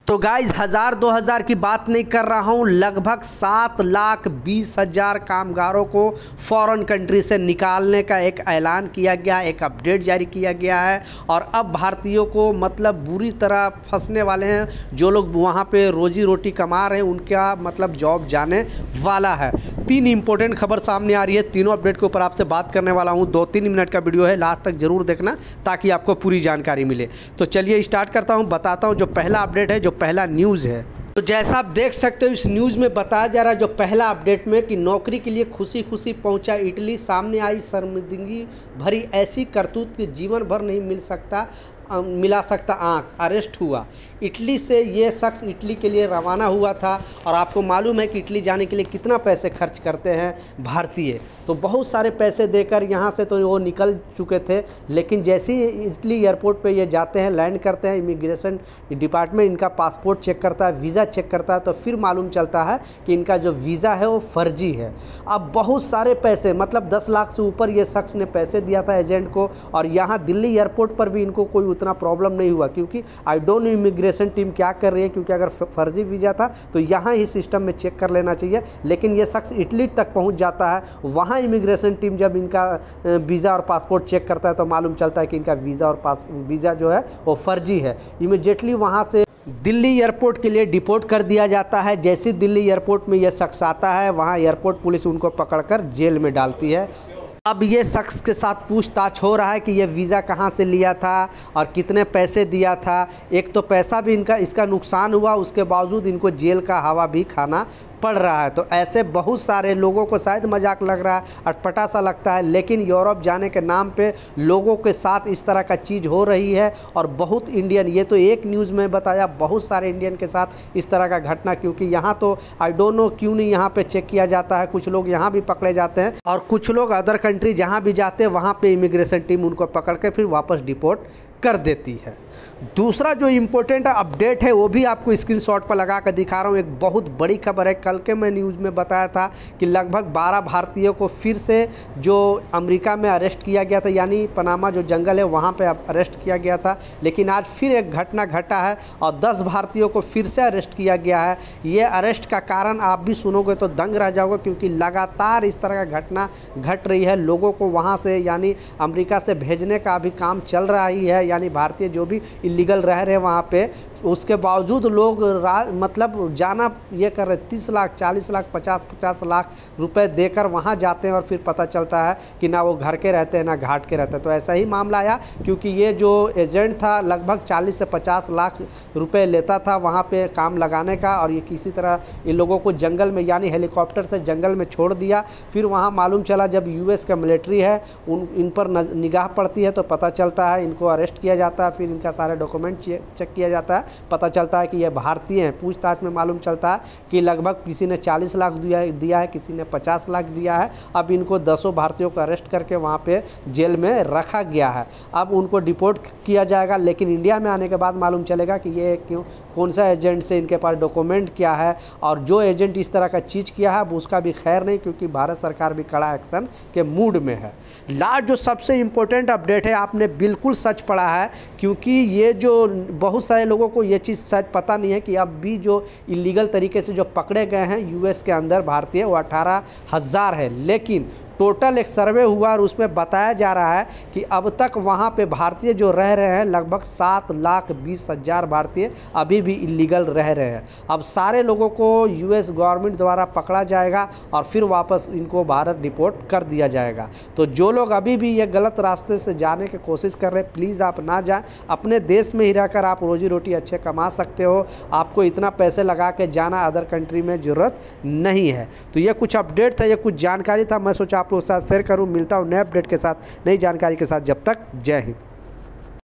तो गाइज 1000-2000 की बात नहीं कर रहा हूँ, लगभग 7,20,000 कामगारों को फॉरेन कंट्री से निकालने का एक ऐलान किया गया, एक अपडेट जारी किया गया है। और अब भारतीयों को मतलब बुरी तरह फंसने वाले हैं। जो लोग वहाँ पे रोजी रोटी कमा रहे हैं उनका मतलब जॉब जाने वाला है। 3 इंपॉर्टेंट खबर सामने आ रही है, तीनों अपडेट के ऊपर आपसे बात करने वाला हूँ। 2-3 मिनट का वीडियो है, लास्ट तक जरूर देखना ताकि आपको पूरी जानकारी मिले। तो चलिए स्टार्ट करता हूँ, बताता हूँ जो पहला अपडेट है, जो पहला न्यूज़ है। तो जैसा आप देख सकते हो इस न्यूज़ में बताया जा रहा है जो पहला अपडेट में कि नौकरी के लिए खुशी खुशी पहुंचा इटली, सामने आई शर्मिंदगी भरी ऐसी करतूत कि जीवन भर नहीं मिला सकता आँख, अरेस्ट हुआ। इटली से ये शख्स इटली के लिए रवाना हुआ था और आपको मालूम है कि इटली जाने के लिए कितना पैसे खर्च करते हैं भारतीय। तो बहुत सारे पैसे देकर यहाँ से तो वो निकल चुके थे, लेकिन जैसे ही इटली एयरपोर्ट पे ये जाते हैं, लैंड करते हैं, इमिग्रेशन डिपार्टमेंट इनका पासपोर्ट चेक करता है, वीज़ा चेक करता है, तो फिर मालूम चलता है कि इनका जो वीज़ा है वो फर्जी है। अब बहुत सारे पैसे मतलब 10 लाख से ऊपर ये शख्स ने पैसे दिया था एजेंट को, और यहाँ दिल्ली एयरपोर्ट पर भी इनको कोई उतना प्रॉब्लम नहीं हुआ, क्योंकि I don't know immigration team क्या कर रही है, क्योंकि अगर फर्जी वीज़ा था तो यहाँ ही सिस्टम में चेक कर लेना चाहिए। लेकिन ये शख्स इटली तक पहुँच जाता है, वहाँ इमिग्रेशन टीम जब इनका वीज़ा और पासपोर्ट चेक करता है तो मालूम चलता है कि इनका वीज़ा जो है वो फर्जी है। इमीडिएटली वहाँ से दिल्ली एयरपोर्ट के लिए डिपोर्ट कर दिया जाता है। जैसे दिल्ली एयरपोर्ट में यह शख्स आता है, वहाँ एयरपोर्ट पुलिस उनको पकड़कर जेल में डालती है। अब ये शख्स के साथ पूछताछ हो रहा है कि ये वीज़ा कहाँ से लिया था और कितने पैसे दिया था। एक तो पैसा भी इसका नुकसान हुआ, उसके बावजूद इनको जेल का हवा भी खाना पड़ रहा है। तो ऐसे बहुत सारे लोगों को शायद मजाक लग रहा है, अटपटा सा लगता है, लेकिन यूरोप जाने के नाम पे लोगों के साथ इस तरह का चीज़ हो रही है। और बहुत इंडियन, ये तो एक न्यूज़ में बताया, बहुत सारे इंडियन के साथ इस तरह का घटना, क्योंकि यहाँ तो आई डोंट नो क्यों नहीं यहाँ पे चेक किया जाता है। कुछ लोग यहाँ भी पकड़े जाते हैं और कुछ लोग अदर कंट्री जहाँ भी जाते हैं वहाँ पर इमिग्रेशन टीम उनको पकड़ के फिर वापस डिपोर्ट कर देती है। दूसरा जो इम्पोर्टेंट अपडेट है वो भी आपको स्क्रीनशॉट पर लगा कर दिखा रहा हूँ। एक बहुत बड़ी खबर है, कल के मैं न्यूज़ में बताया था कि लगभग 12 भारतीयों को फिर से जो अमेरिका में अरेस्ट किया गया था, यानी पनामा जो जंगल है वहाँ पे अरेस्ट किया गया था। लेकिन आज फिर एक घटना घटा है और 10 भारतीयों को फिर से अरेस्ट किया गया है। ये अरेस्ट का कारण आप भी सुनोगे तो दंग रह जाओगे, क्योंकि लगातार इस तरह का घटना घट रही है। लोगों को वहाँ से यानी अमेरिका से भेजने का भी काम चल रहा ही है, यानी भारतीय जो भी इलीगल रह रहे हैं वहाँ पे, उसके बावजूद लोग मतलब जाना ये कर रहे 30 लाख 40 लाख 50 लाख रुपए देकर वहाँ जाते हैं और फिर पता चलता है कि ना वो घर के रहते हैं ना घाट के रहते हैं। तो ऐसा ही मामला आया, क्योंकि ये जो एजेंट था लगभग 40 से 50 लाख रुपए लेता था वहाँ पे काम लगाने का, और ये किसी तरह इन लोगों को जंगल में यानी हेलीकॉप्टर से जंगल में छोड़ दिया। फिर वहाँ मालूम चला जब US का मिलिट्री है इन पर निगाह पड़ती है तो पता चलता है, इनको अरेस्ट किया जाता है। फिर इनका सारा डॉक्यूमेंट चेक किया जाता है, पता चलता है कि ये भारतीय हैं। पूछताछ में मालूम चलता है कि लगभग किसी ने 40 लाख दिया है, किसी ने 50 लाख दिया है। अब इनको 10 भारतीयों को अरेस्ट करके वहाँ पे जेल में रखा गया है। अब उनको डिपोर्ट किया जाएगा, लेकिन इंडिया में आने के बाद मालूम चलेगा कि ये कौन सा एजेंट से इनके पास डॉक्यूमेंट क्या है, और जो एजेंट इस तरह का चीज़ किया है उसका भी खैर नहीं, क्योंकि भारत सरकार भी कड़ा एक्शन के मूड में है। लास्ट जो सबसे इम्पोर्टेंट अपडेट है, आपने बिल्कुल सच पढ़ा है, क्योंकि ये जो बहुत सारे लोगों को ये चीज़ शायद पता नहीं है कि अब भी जो इलीगल तरीके से जो पकड़े गए हैं US के अंदर भारतीय वो 18,000 है। लेकिन टोटल एक सर्वे हुआ और उसमें बताया जा रहा है कि अब तक वहाँ पे भारतीय जो रह रहे हैं लगभग 7,20,000 भारतीय अभी भी इलीगल रह रहे हैं। अब सारे लोगों को US गवर्नमेंट द्वारा पकड़ा जाएगा और फिर वापस इनको भारत डिपोर्ट कर दिया जाएगा। तो जो लोग अभी भी ये गलत रास्ते से जाने की कोशिश कर रहे हैं, प्लीज़ आप ना जाएं। अपने देश में ही रहकर आप रोजी रोटी अच्छे कमा सकते हो, आपको इतना पैसे लगा के जाना अदर कंट्री में ज़रूरत नहीं है। तो ये कुछ अपडेट था, ये कुछ जानकारी था, मैं सोचा आप लोगों के साथ शेयर करूं। मिलता हूं नए अपडेट के साथ, नई जानकारी के साथ। जब तक जय हिंद।